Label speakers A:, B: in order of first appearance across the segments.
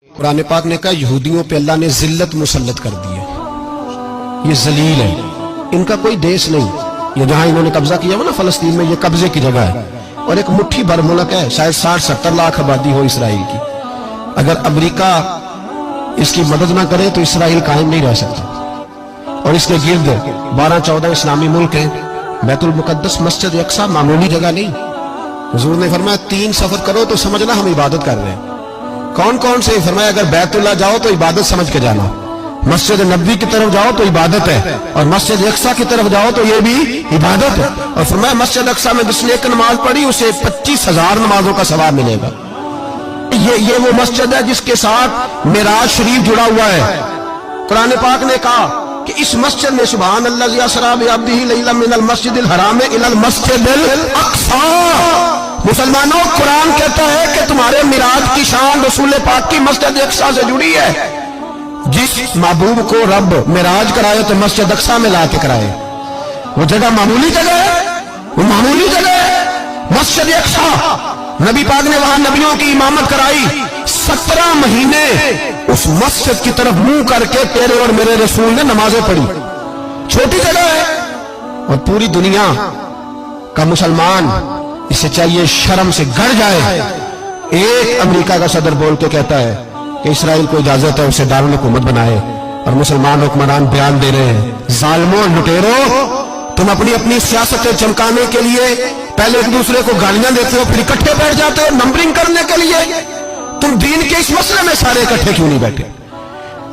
A: कुरान पाक ने कहा यहूदियों पे अल्लाह ने जिल्लत मुसल्लत कर दी है, ये जलील है, इनका कोई देश नहीं। ये जहां इन्होंने कब्जा किया हुआ ना फलस्तीन में, ये कब्जे की जगह है और एक मुट्ठी भर मुल्क है, शायद 60-70 लाख आबादी हो इसराइल की। अगर अमेरिका इसकी मदद ना करे तो इसराइल कायम नहीं रह सकता। और इसके गिर्द 12-14 इस्लामी मुल्क हैं। बैतुल मुकद्दस मस्जिद अक्सा मामूली जगह नहीं। हुजूर ने फरमाया 3 सफर करो तो समझना हम इबादत कर रहे हैं। कौन कौन से? फरमाया अगर बैतुल्लाह जाओ तो इबादत समझ के जाना, मस्जिद नबी की तरफ जाओ तो इबादत है, और मस्जिद अक्सा की तरफ जाओ तो ये भी इबादत है। और फरमाया मस्जिद अक्सा में जिसने एक नमाज पढ़ी उसे 25,000 नमाजों का सवाब मिलेगा। ये वो मस्जिद है जिसके साथ मिराज शरीफ जुड़ा हुआ है। कुरान पाक ने कहा कि इस मस्जिद में सुभान अल्लाज़ी असरा बिअब्दिही लैलन मिनल मस्जिदिल हराम इलल मस्जिदिल अक्सा। मुसलमानों, कुरान कहता है कि तुम्हारे मिराज की शान रसूल पाक की मस्जिद अक्सा से जुड़ी है। जिस महबूब को रब मिराज कराए तो मस्जिद अक्सा में लाके कराए। वो जगह मामूली जगह है, वो मामूली जगह है मस्जिद अक्सा। नबी पाक ने वहां नबियों की इमामत कराई। 17 महीने उस मस्जिद की तरफ मुंह करके तेरे और मेरे रसूल ने नमाजें पढ़ी। छोटी जगह है और पूरी दुनिया का मुसलमान इसे चाहिए शर्म से गड़ जाए। एक अमेरिका का सदर बोल के कहता है कि इसराइल को इजाजत है उसे दारुल हुकूमत बनाए, और मुसलमान हुक्मरान बयान दे रहे हैं जालिमों लुटेरों, तुम अपनी अपनी सियासतें चमकाने के लिए पहले एक दूसरे को गालियां देते हो, फिर इकट्ठे बैठ जाते हो नंबरिंग करने के लिए। तुम दीन के इस मसले में सारे इकट्ठे क्यों नहीं बैठे?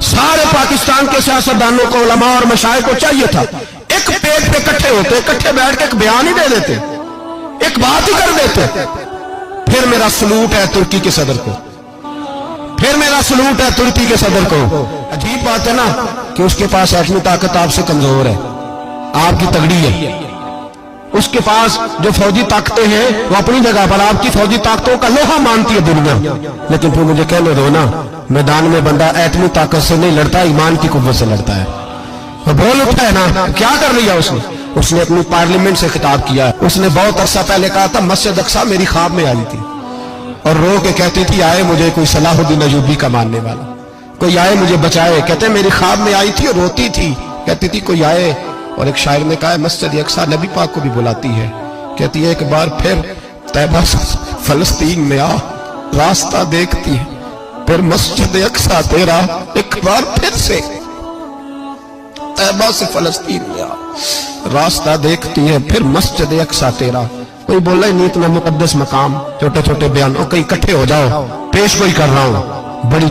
A: सारे पाकिस्तान के सियासतदानों को, उलमा और मशाइख को चाहिए था एक पेज पे इकट्ठे होते, इकट्ठे बैठ के एक बयान ही दे देते, एक बात ही कर देते। फिर मेरा सलूट है तुर्की के सदर को, फिर मेरा सलूट है तुर्की के सदर को। अजीब बात है ना कि उसके पास एटमी ताकत आपसे कमजोर है, आपकी तगड़ी है। उसके पास जो फौजी ताकतें हैं वो अपनी जगह पर आपकी फौजी ताकतों का लोहा मानती है दुनिया। लेकिन फिर मुझे कहने दो ना, मैदान में बंदा एटमी ताकत से नहीं लड़ता, ईमान की कुव्वत से लड़ता है। वो बोल उठा है ना, क्या कर लिया उसने अपनी पार्लियामेंट से खिताब किया। उसने बहुत अरसा पहले कहा था मस्जिद अक्सा मेरी ख्वाब में आई थी, और रो के कहती थी आए मुझे कोई सलाहुद्दीन अयूबी का मानने वाला, कोई आए मुझे बचाए। कहते मेरी ख्वाब में आई थी और रोती थी, कहती थी कोई आए। और एक शायर ने कहा मस्जिद अक्सा नबी पाक को भी बुलाती है, कहती है एक बार फिर तैबा फलस्तीन में आ, रास्ता देखती है फिर मस्जिद अक्सा तेरा, एक बार फिर से तैबा से फलस्तीन में आ, रास्ता देखती है फिर मस्जिद अक्सा तेरा। कोई बोला ही नहीं इतना मुकद्दस मकाम, छोटे छोटे बयान, कहीं इकट्ठे हो जाओ, पेश कोई कर रहा हूं बड़ी